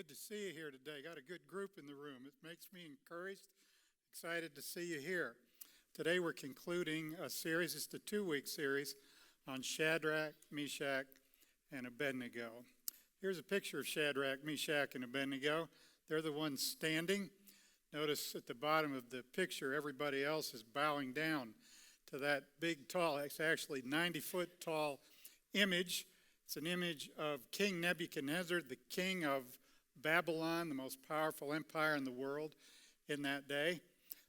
Good to see you here today. Got a good group in the room. It makes me encouraged, excited to see you here. Today we're concluding a series. It's the 2-week series on Shadrach, Meshach, and Abednego. Here's a picture of Shadrach, Meshach, and Abednego. They're the ones standing. Notice at the bottom of the picture, everybody else is bowing down to that big, tall, it's actually 90-foot tall image. It's an image of King Nebuchadnezzar, the king of Babylon, the most powerful empire in the world in that day.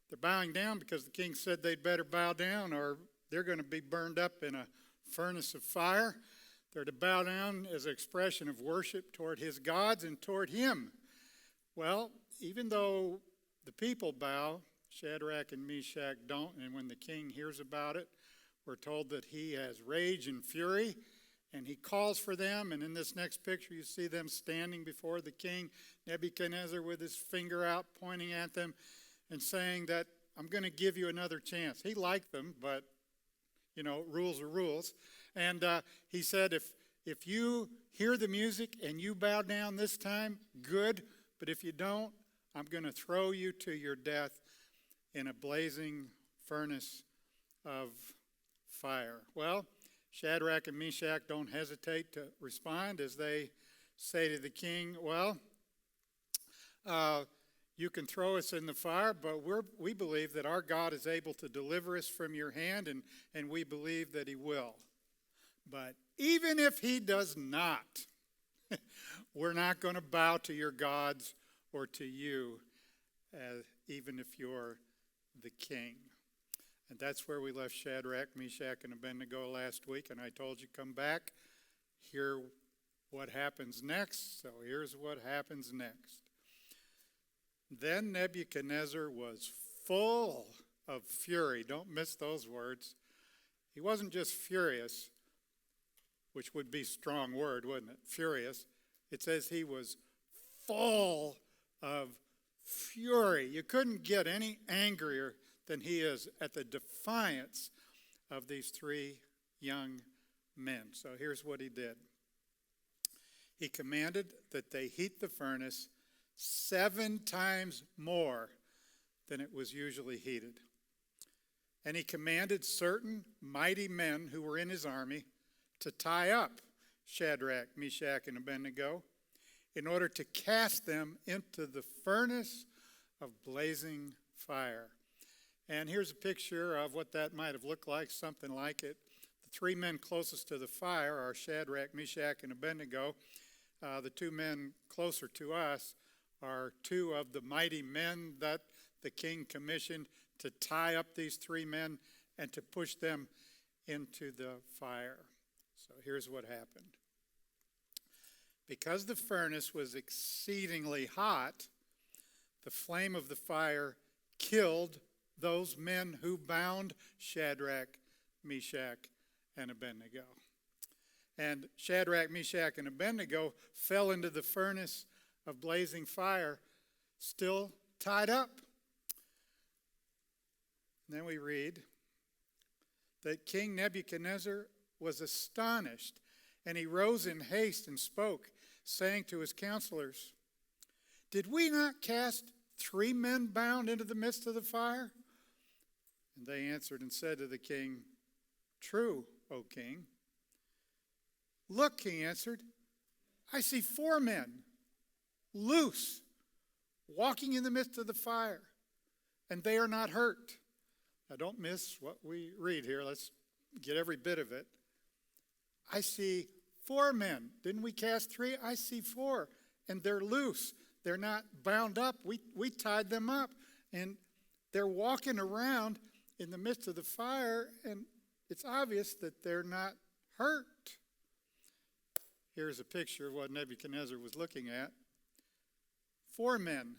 They're bowing down because the king said they'd better bow down or they're going to be burned up in a furnace of fire. They're to bow down as an expression of worship toward his gods and toward him. Well, even though the people bow, Shadrach and Meshach don't, and when the king hears about it, we're told that he has rage and fury, and he calls for them. And in this next picture, you see them standing before the king, Nebuchadnezzar, with his finger out, pointing at them and saying that, I'm going to give you another chance. He liked them, but, rules are rules. And he said, if you hear the music and you bow down this time, good. But if you don't, I'm going to throw you to your death in a blazing furnace of fire. Well, Shadrach and Meshach don't hesitate to respond as they say to the king, well, you can throw us in the fire, but we believe that our God is able to deliver us from your hand, and we believe that he will. But even if he does not, we're not going to bow to your gods or to you, even if you're the king. And that's where we left Shadrach, Meshach, and Abednego last week. And I told you, come back, hear what happens next. So here's what happens next. Then Nebuchadnezzar was full of fury. Don't miss those words. He wasn't just furious, which would be a strong word, wouldn't it? Furious. It says he was full of fury. You couldn't get any angrier than he is at the defiance of these three young men. So here's what he did. He commanded that they heat the furnace 7 times more than it was usually heated. And he commanded certain mighty men who were in his army to tie up Shadrach, Meshach, and Abednego in order to cast them into the furnace of blazing fire. And here's a picture of what that might have looked like, something like it. The 3 men closest to the fire are Shadrach, Meshach, and Abednego. The 2 men closer to us are 2 of the mighty men that the king commissioned to tie up these 3 men and to push them into the fire. So here's what happened. Because the furnace was exceedingly hot, the flame of the fire killed those men who bound Shadrach, Meshach, and Abednego. And Shadrach, Meshach, and Abednego fell into the furnace of blazing fire, still tied up. And then we read that King Nebuchadnezzar was astonished, and he rose in haste and spoke, saying to his counselors, did we not cast 3 men bound into the midst of the fire? And they answered and said to the king, true, O king. Look, he answered, I see 4 men, loose, walking in the midst of the fire, and they are not hurt. Now don't miss what we read here. Let's get every bit of it. I see 4 men. Didn't we cast 3? I see 4, and they're loose. They're not bound up. We tied them up, and they're walking around in the midst of the fire, and it's obvious that they're not hurt. Here's a picture of what Nebuchadnezzar was looking at. 4 men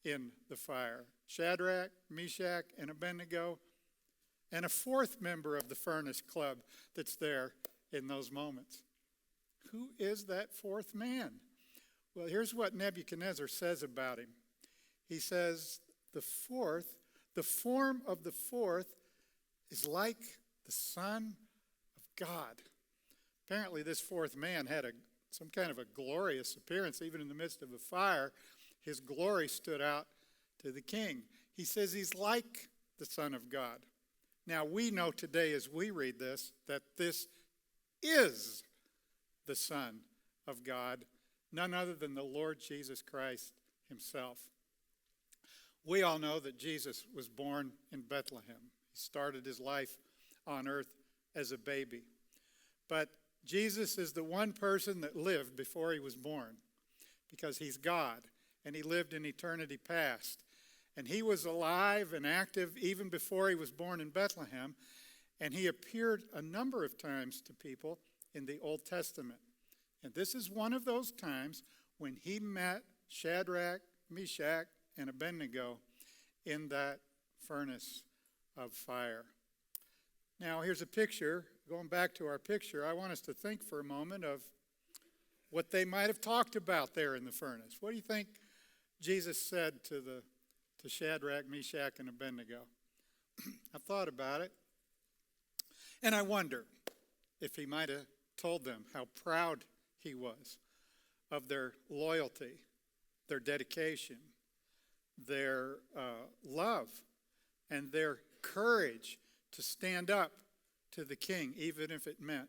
in the fire, Shadrach, Meshach, and Abednego, and a 4th member of the furnace club that's there in those moments. Who is that 4th man? Well, here's what Nebuchadnezzar says about him. He says, the form of the 4th is like the Son of God. Apparently this 4th man had a some kind of a glorious appearance. Even in the midst of a fire, his glory stood out to the king. He says he's like the Son of God. Now, we know today as we read this that this is the Son of God, none other than the Lord Jesus Christ himself. We all know that Jesus was born in Bethlehem. He started his life on earth as a baby. But Jesus is the one person that lived before he was born, because he's God, and he lived in eternity past. And he was alive and active even before he was born in Bethlehem, and he appeared a number of times to people in the Old Testament. And this is one of those times when he met Shadrach, Meshach, and Abednego in that furnace of fire. Now, here's a picture. Going back to our picture, I want us to think for a moment of what they might have talked about there in the furnace. What do you think Jesus said to Shadrach, Meshach, and Abednego? I've thought about it, and I wonder if he might have told them how proud he was of their loyalty, their dedication, their love, and their courage to stand up to the king, even if it meant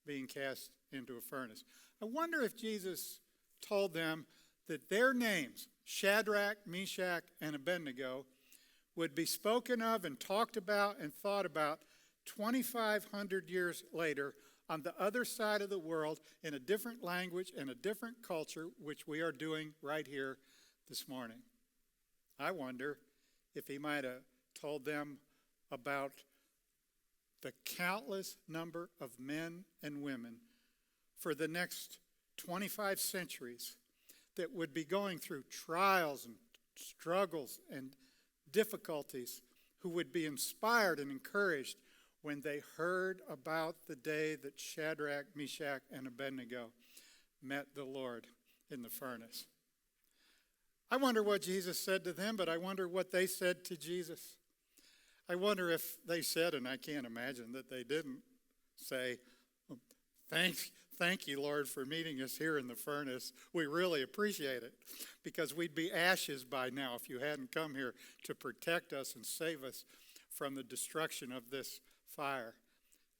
being cast into a furnace. I wonder if Jesus told them that their names, Shadrach, Meshach, and Abednego, would be spoken of and talked about and thought about 2,500 years later on the other side of the world in a different language and a different culture, which we are doing right here this morning. I wonder if he might have told them about the countless number of men and women for the next 25 centuries that would be going through trials and struggles and difficulties, who would be inspired and encouraged when they heard about the day that Shadrach, Meshach, and Abednego met the Lord in the furnace. I wonder what Jesus said to them, but I wonder what they said to Jesus. I wonder if they said, and I can't imagine that they didn't say, thank you, Lord, for meeting us here in the furnace. We really appreciate it, because we'd be ashes by now if you hadn't come here to protect us and save us from the destruction of this fire.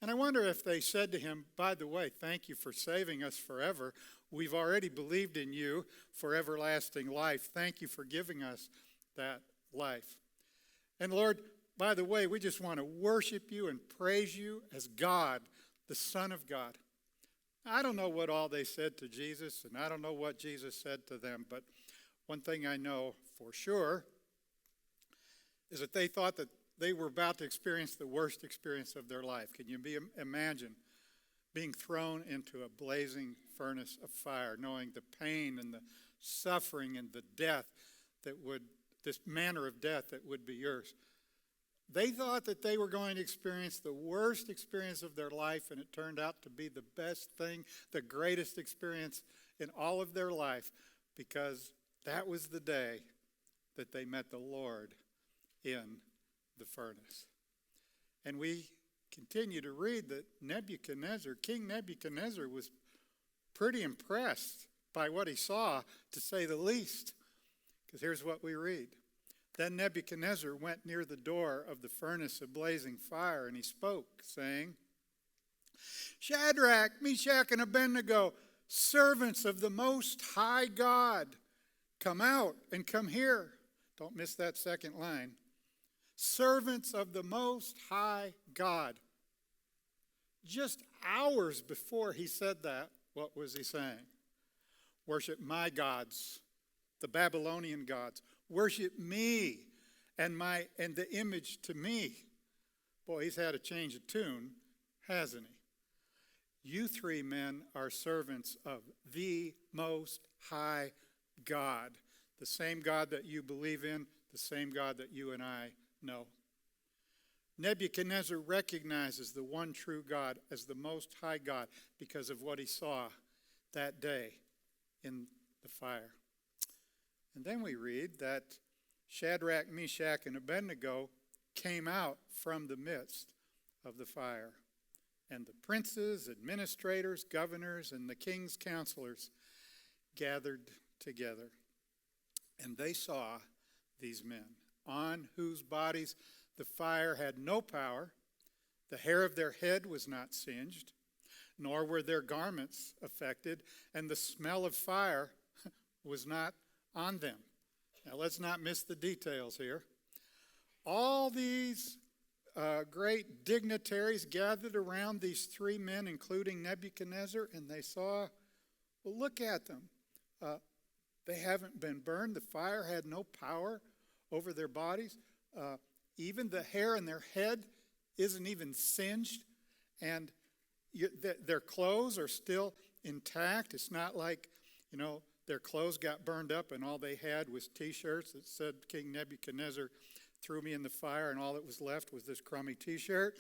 And I wonder if they said to him, by the way, thank you for saving us forever. We've already believed in you for everlasting life. Thank you for giving us that life. And Lord, by the way, we just want to worship you and praise you as God, the Son of God. I don't know what all they said to Jesus, and I don't know what Jesus said to them, but one thing I know for sure is that they thought that they were about to experience the worst experience of their life. Can you imagine being thrown into a blazing furnace of fire, knowing the pain and the suffering and the death this manner of death that would be yours? They thought that they were going to experience the worst experience of their life, and it turned out to be the best thing, the greatest experience in all of their life, because that was the day that they met the Lord in the furnace. And we continue to read that King Nebuchadnezzar was pretty impressed by what he saw, to say the least. Because here's what we read. Then Nebuchadnezzar went near the door of the furnace of blazing fire, and he spoke, saying, Shadrach, Meshach, and Abednego, servants of the Most High God, come out and come here. Don't miss that second line. Servants of the Most High God. Just hours before he said that, what was he saying? Worship my gods, the Babylonian gods. Worship me and the image to me. Boy, he's had a change of tune, hasn't he? You three men are servants of the Most High God. The same God that you believe in, the same God that you and I know. Nebuchadnezzar recognizes the one true God as the Most High God because of what he saw that day in the fire. And then we read that Shadrach, Meshach, and Abednego came out from the midst of the fire. And the princes, administrators, governors, and the king's counselors gathered together. And they saw these men, on whose bodies the fire had no power. The hair of their head was not singed, nor were their garments affected, and the smell of fire was not on them. Now let's not miss the details here. All these great dignitaries gathered around these three men, including Nebuchadnezzar, and they saw, well, look at them. They haven't been burned. The fire had no power over their bodies. Even the hair in their head isn't even singed, and their clothes are still intact. It's not like, their clothes got burned up and all they had was T-shirts that said King Nebuchadnezzar threw me in the fire and all that was left was this crummy T-shirt.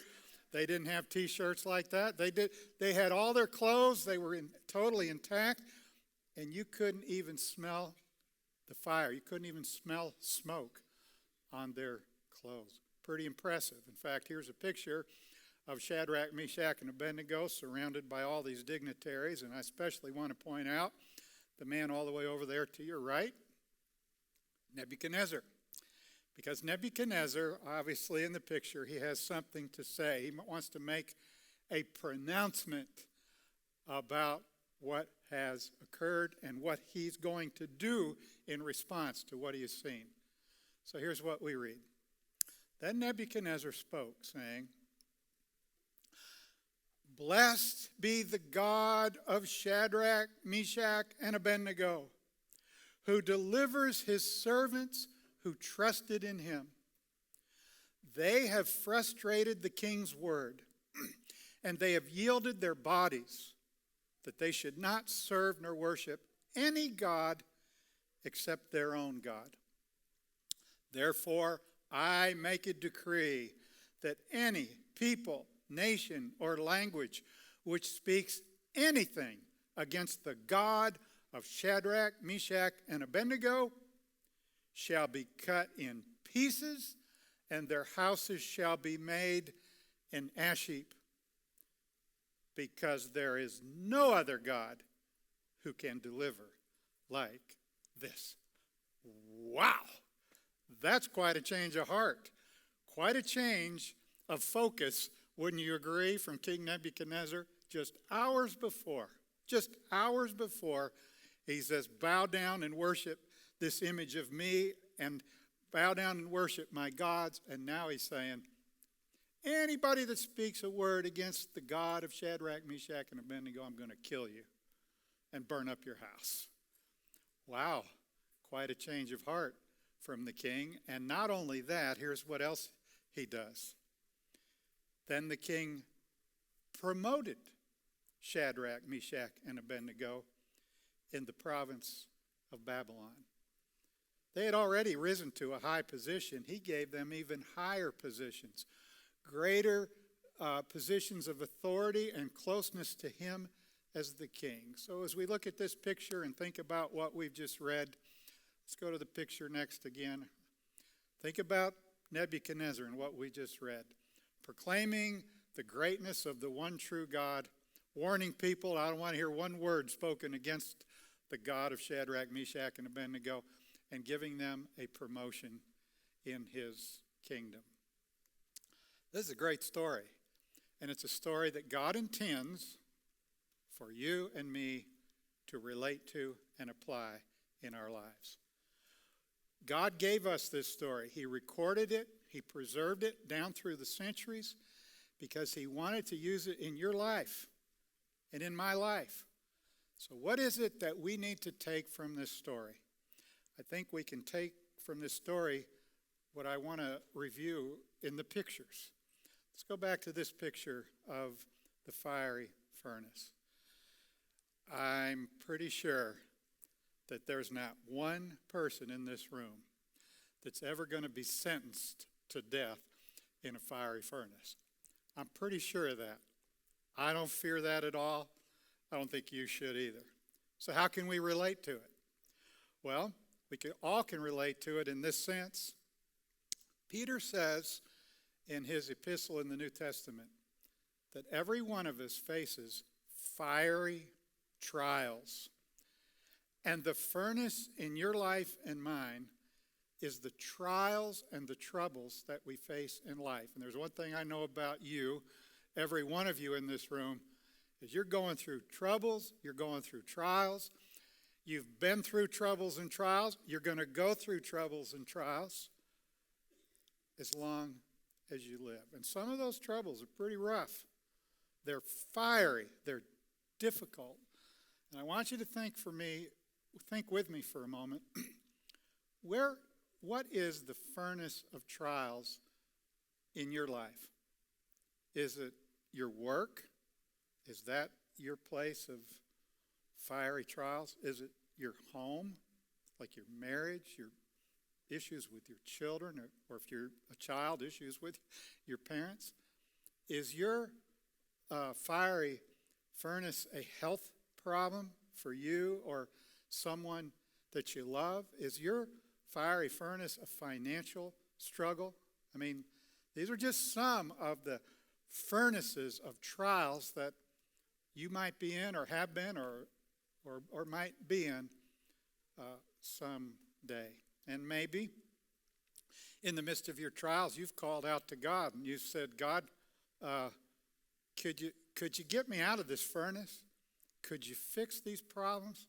They didn't have T-shirts like that. They had all their clothes. They were totally intact, and you couldn't even smell the fire. You couldn't even smell smoke on their clothes. Pretty impressive. In fact, here's a picture of Shadrach, Meshach, and Abednego surrounded by all these dignitaries, and I especially want to point out the man all the way over there to your right, Nebuchadnezzar. Because Nebuchadnezzar, obviously in the picture, he has something to say. He wants to make a pronouncement about what has occurred and what he's going to do in response to what he has seen. So here's what we read. Then Nebuchadnezzar spoke, saying, "Blessed be the God of Shadrach, Meshach, and Abednego, who delivers his servants who trusted in him. They have frustrated the king's word, and they have yielded their bodies, that they should not serve nor worship any god except their own God. Therefore, I make a decree that any people, nation, or language which speaks anything against the God of Shadrach, Meshach, and Abednego shall be cut in pieces, and their houses shall be made an ash heap, because there is no other God who can deliver like this." Wow! That's quite a change of heart. Quite a change of focus, wouldn't you agree, from King Nebuchadnezzar? Just hours before, he says, bow down and worship this image of me, and bow down and worship my gods. And now he's saying, anybody that speaks a word against the God of Shadrach, Meshach, and Abednego, I'm going to kill you and burn up your house. Wow, quite a change of heart from the king. And not only that, here's what else he does. Then the king promoted Shadrach, Meshach, and Abednego in the province of Babylon. They had already risen to a high position. He gave them even higher positions, greater positions of authority and closeness to him as the king. So as we look at this picture and think about what we've just read, let's go to the picture next again. Think about Nebuchadnezzar and what we just read. Proclaiming the greatness of the one true God, warning people, I don't want to hear one word spoken against the God of Shadrach, Meshach, and Abednego, and giving them a promotion in his kingdom. This is a great story, and it's a story that God intends for you and me to relate to and apply in our lives. God gave us this story. He recorded it. He preserved it down through the centuries because he wanted to use it in your life and in my life. So what is it that we need to take from this story? I think we can take from this story what I want to review in the pictures. Let's go back to this picture of the fiery furnace. I'm pretty sure that there's not one person in this room that's ever going to be sentenced to death in a fiery furnace. I'm pretty sure of that. I don't fear that at all. I don't think you should either. So how can we relate to it? Well, we all can relate to it in this sense. Peter says in his epistle in the New Testament that every one of us faces fiery trials. And the furnace in your life and mine is the trials and the troubles that we face in life. And there's one thing I know about you, every one of you in this room, is you're going through troubles, you're going through trials. You've been through troubles and trials. You're going to go through troubles and trials as long as you live. And some of those troubles are pretty rough. They're fiery. They're difficult. And I want you to think with me for a moment. What is the furnace of trials in your life? Is it your work? Is that your place of fiery trials? Is it your home, like your marriage, your issues with your children, or if you're a child, issues with your parents? Is your fiery furnace a health problem for you or someone that you love? Is your fiery furnace a financial struggle? I mean, these are just some of the furnaces of trials that you might be in or have been or might be in someday. And maybe in the midst of your trials, you've called out to God and you've said, God, could you get me out of this furnace? Could you fix these problems?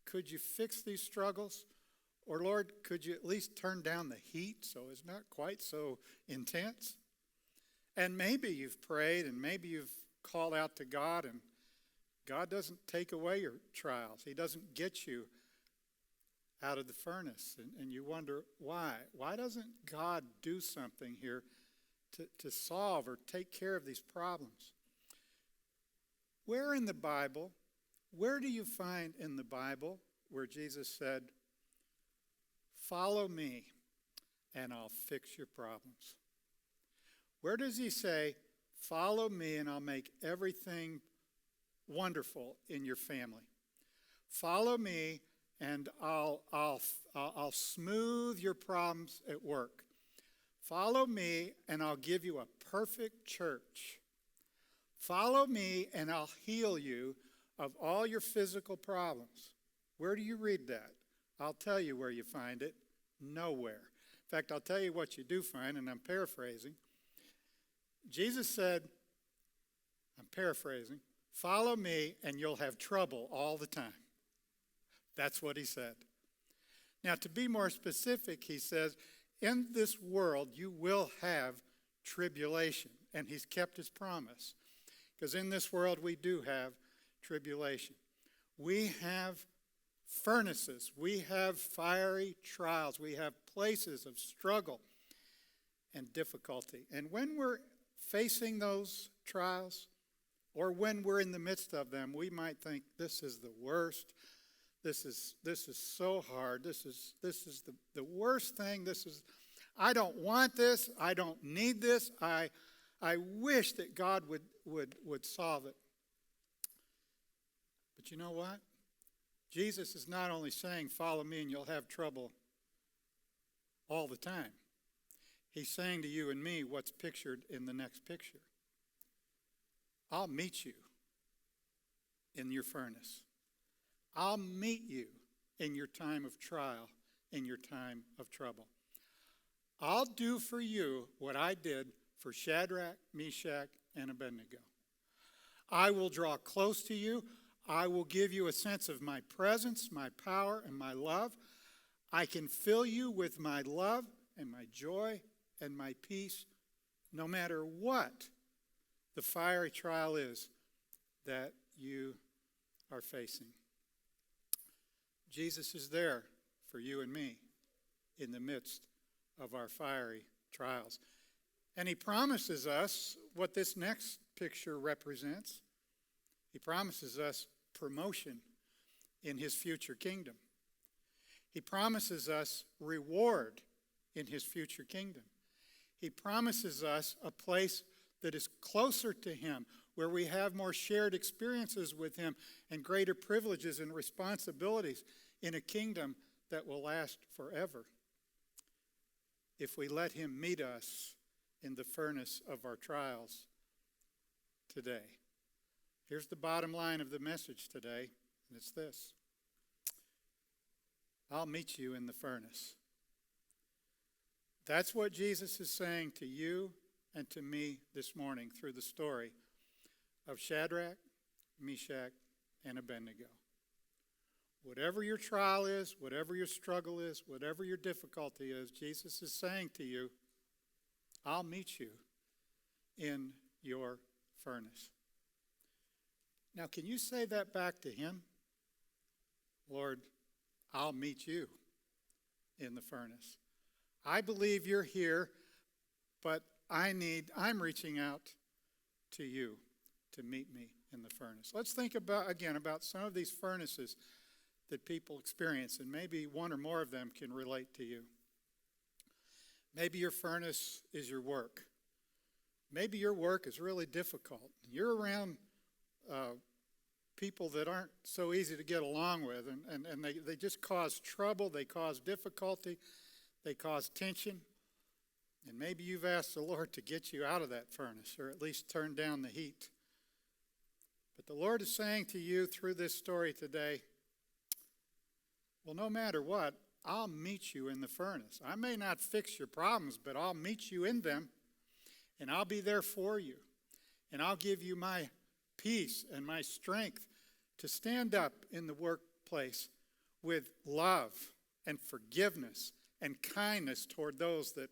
Could you fix these struggles? Or Lord, could you at least turn down the heat so it's not quite so intense? And maybe you've prayed and maybe you've called out to God, and God doesn't take away your trials. He doesn't get you out of the furnace. And you wonder why. Why doesn't God do something here to solve or take care of these problems? Where in the Bible, where do you find in the Bible where Jesus said, follow me and I'll fix your problems? Where does he say, follow me and I'll make everything wonderful in your family? Follow me and I'll smooth your problems at work. Follow me and I'll give you a perfect church. Follow me and I'll heal you of all your physical problems. Where do you read that? I'll tell you where you find it. Nowhere. In fact, I'll tell you what you do find, and I'm paraphrasing. Jesus said, I'm paraphrasing, follow me and you'll have trouble all the time. That's what he said. Now, to be more specific, he says, in this world you will have tribulation. And he's kept his promise. Because in this world we do have tribulation. We have furnaces. We have fiery trials. We have places of struggle and difficulty. And when we're facing those trials, or when we're in the midst of them, we might think, this is the worst. This is so hard. This is the worst thing. I don't want this. I don't need this. I wish that God would solve it. But you know what? Jesus is not only saying, follow me and you'll have trouble all the time. He's saying to you and me what's pictured in the next picture. I'll meet you in your furnace. I'll meet you in your time of trial, in your time of trouble. I'll do for you what I did for Shadrach, Meshach, and Abednego. I will draw close to you. I will give you a sense of my presence, my power, and my love. I can fill you with my love and my joy and my peace, no matter what the fiery trial is that you are facing. Jesus is there for you and me in the midst of our fiery trials. And he promises us what this next picture represents. He promises us promotion in his future kingdom. He promises us reward in his future kingdom. He promises us a place that is closer to him, where we have more shared experiences with him and greater privileges and responsibilities in a kingdom that will last forever, if we let him meet us in the furnace of our trials today. Here's the bottom line of the message today, and it's this. I'll meet you in the furnace. That's what Jesus is saying to you and to me this morning through the story of Shadrach, Meshach, and Abednego. Whatever your trial is, whatever your struggle is, whatever your difficulty is, Jesus is saying to you, I'll meet you in your furnace. Now, can you say that back to him? Lord, I'll meet you in the furnace. I believe you're here, but I'm reaching out to you to meet me in the furnace. Let's think about some of these furnaces that people experience, and maybe one or more of them can relate to you. Maybe your furnace is your work. Maybe your work is really difficult. You're around people that aren't so easy to get along with, and they just cause trouble, they cause difficulty, they cause tension. And maybe you've asked the Lord to get you out of that furnace, or at least turn down the heat. But the Lord is saying to you through this story today, well, no matter what, I'll meet you in the furnace. I may not fix your problems, but I'll meet you in them, and I'll be there for you. And I'll give you my peace and my strength to stand up in the workplace with love and forgiveness and kindness toward those that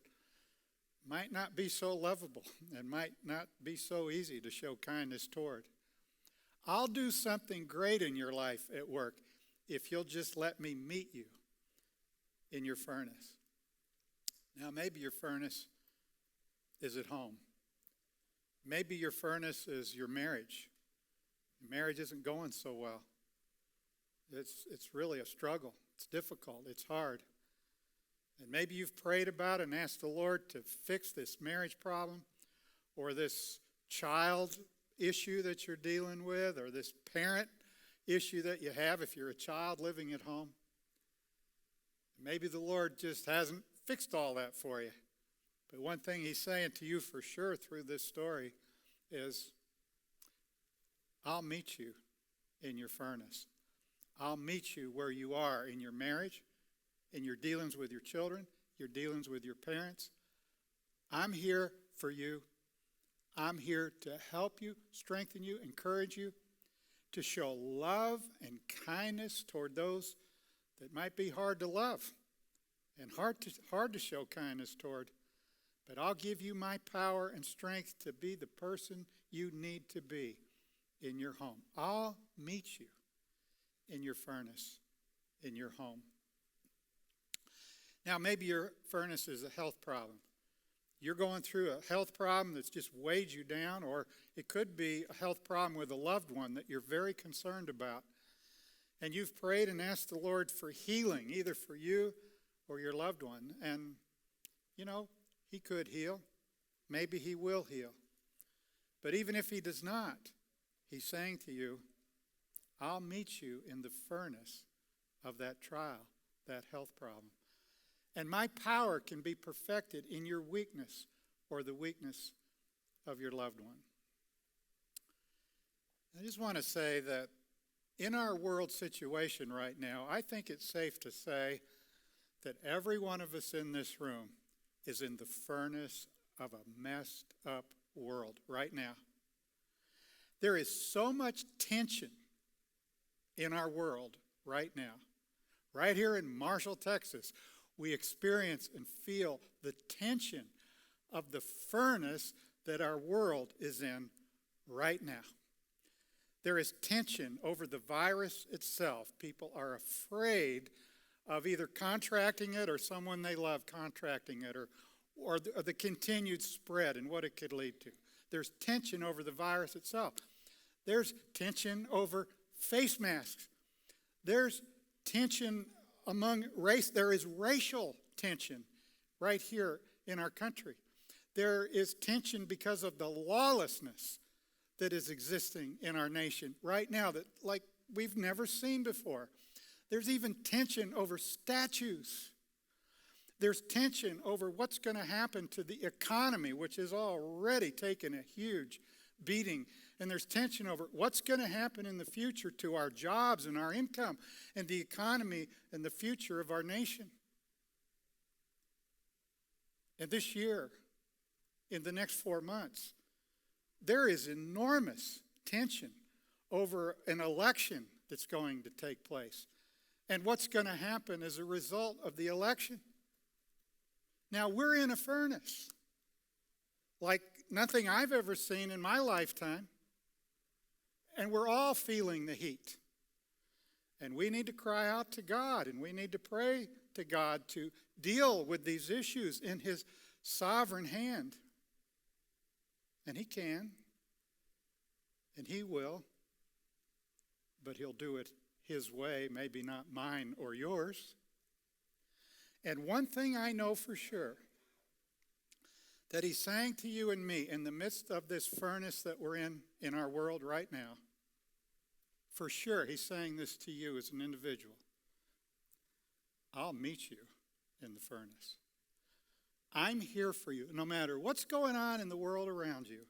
might not be so lovable and might not be so easy to show kindness toward. I'll do something great in your life at work if you'll just let me meet you in your furnace. Now, maybe your furnace is at home. Maybe your furnace is your marriage. Your marriage isn't going so well. It's really a struggle. It's difficult. It's hard. And maybe you've prayed about it and asked the Lord to fix this marriage problem, or this child issue that you're dealing with, or this parent issue that you have if you're a child living at home. Maybe the Lord just hasn't fixed all that for you. But one thing he's saying to you for sure through this story is, I'll meet you in your furnace. I'll meet you where you are in your marriage, in your dealings with your children, your dealings with your parents. I'm here for you. I'm here to help you, strengthen you, encourage you, to show love and kindness toward those that might be hard to love and hard to show kindness toward. But I'll give you my power and strength to be the person you need to be in your home. I'll meet you in your furnace, in your home. Now, maybe your furnace is a health problem. You're going through a health problem that's just weighed you down, or it could be a health problem with a loved one that you're very concerned about. And you've prayed and asked the Lord for healing, either for you or your loved one. And, he could heal. Maybe he will heal. But even if he does not, he's saying to you, I'll meet you in the furnace of that trial, that health problem. And my power can be perfected in your weakness or the weakness of your loved one. I just want to say that in our world situation right now, I think it's safe to say that every one of us in this room is in the furnace of a messed up world right now. There is so much tension in our world right now. Right here in Marshall, Texas, we experience and feel the tension of the furnace that our world is in right now. There is tension over the virus itself. People are afraid of either contracting it or someone they love contracting it, or the continued spread and what it could lead to. There's tension over the virus itself. There's tension over face masks. There's tension among race. There is racial tension right here in our country. There is tension because of the lawlessness that is existing in our nation right now that like we've never seen before. There's even tension over statues. There's tension over what's going to happen to the economy, which has already taken a huge beating And there's tension over what's going to happen in the future to our jobs and our income and the economy and the future of our nation. And this year, in the next 4 months, there is enormous tension over an election that's going to take place and what's going to happen as a result of the election. Now, we're in a furnace like nothing I've ever seen in my lifetime, and we're all feeling the heat. And we need to cry out to God, and we need to pray to God to deal with these issues in His sovereign hand. And He can, and He will, but He'll do it His way, maybe not mine or yours. And one thing I know for sure, that He's saying to you and me in the midst of this furnace that we're in our world right now, for sure He's saying this to you as an individual. I'll meet you in the furnace. I'm here for you. No matter what's going on in the world around you,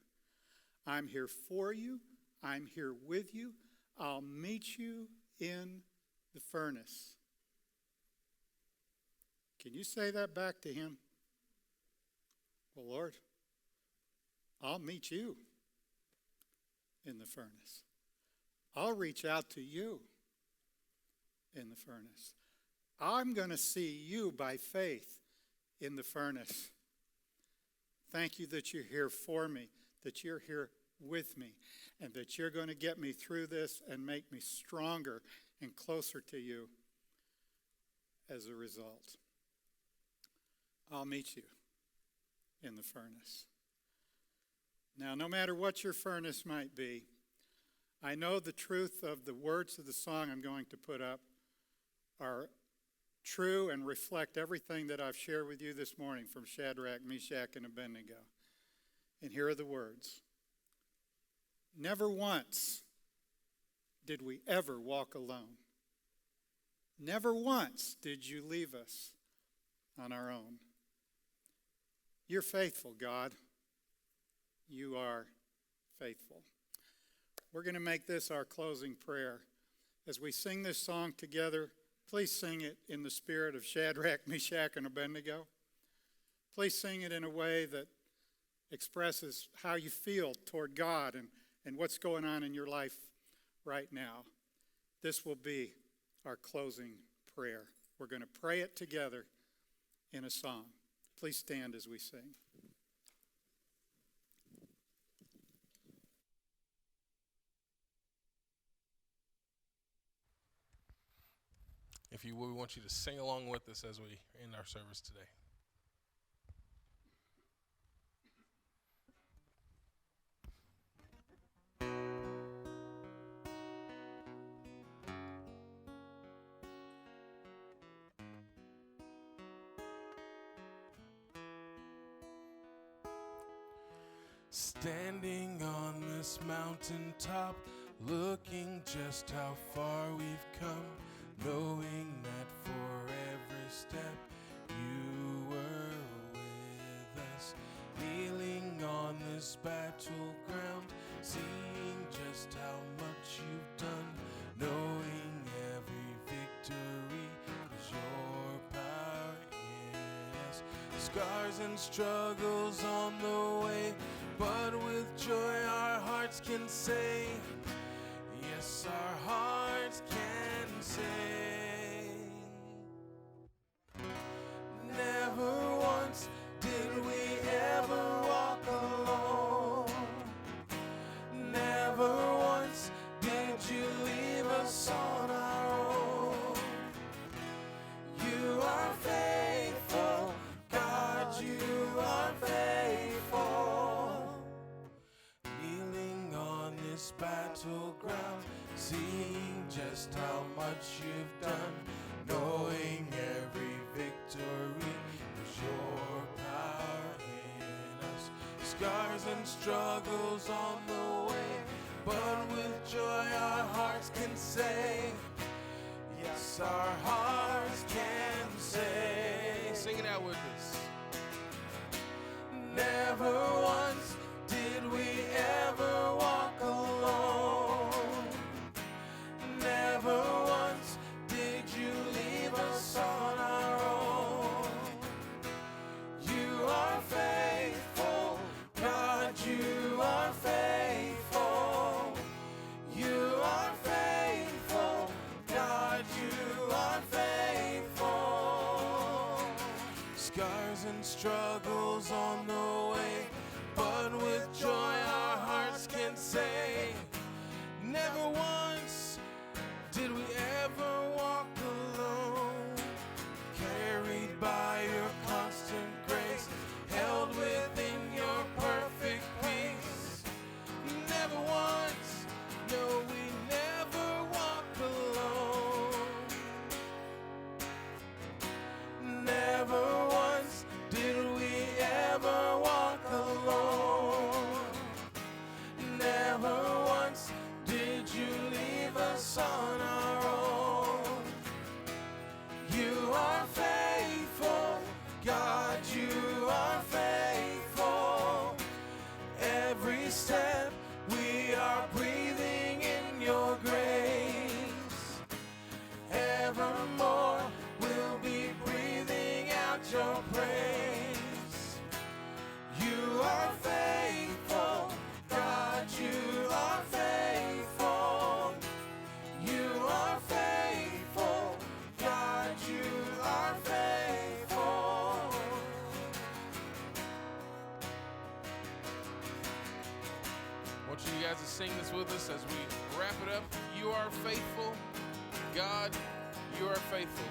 I'm here for you. I'm here with you. I'll meet you in the furnace. Can you say that back to Him? Well, Lord, I'll meet you in the furnace. I'll reach out to you in the furnace. I'm going to see you by faith in the furnace. Thank you that you're here for me, that you're here with me, and that you're going to get me through this and make me stronger and closer to you as a result. I'll meet you in the furnace. Now, no matter what your furnace might be, I know the truth of the words of the song I'm going to put up are true and reflect everything that I've shared with you this morning from Shadrach, Meshach, and Abednego. And here are the words. Never once did we ever walk alone. Never once did you leave us on our own. You're faithful, God. You are faithful. We're going to make this our closing prayer. As we sing this song together, please sing it in the spirit of Shadrach, Meshach, and Abednego. Please sing it in a way that expresses how you feel toward God and what's going on in your life right now. This will be our closing prayer. We're going to pray it together in a song. Please stand as we sing. If you will, we want you to sing along with us as we end our service today. Standing on this mountaintop, looking just how far we've come, knowing that for every step you were with us, kneeling on this battleground, seeing just how much you've done, knowing every victory is your power in us. Scars and struggles on the way, but with joy our hearts can say, yes, our hearts can say, never once did we ever walk alone. Never once did you leave us on our own. You are faithful, God, you are faithful. Kneeling on this battleground, seeing just how much you've done, knowing every victory is your power in us. Scars and struggles on the way, but with joy our hearts can say, yes, our hearts can say. Sing it out with us. Never once did we ever walk alone. trials and struggles on the way, but with joy our hearts can say, never once did we ever walk alone, carried by your constant grace, held within your perfect peace. Never once, no, we never walk alone. Never once did we ever walk alone. Never once did you leave us on our own. You are faithful, God, you are faithful. Every step we are breathing in your grace. Evermore we'll be breathing out your praise. You are faithful, God, you are faithful. You are faithful, God, you are faithful. I want you guys to sing this with us as we wrap it up. You are faithful, God, you are faithful.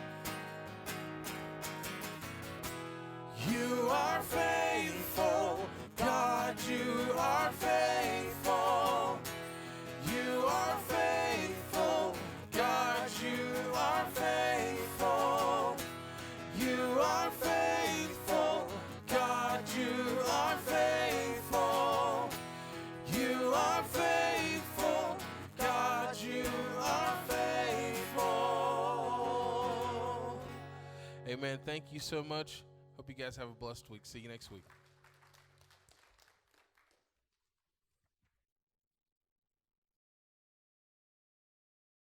You are faithful, God, you are faithful. You are faithful, God, you are faithful. You are faithful, God, you are faithful. You are faithful, God, you are faithful. Amen. Thank you so much. Hope you guys have a blessed week. See you next week.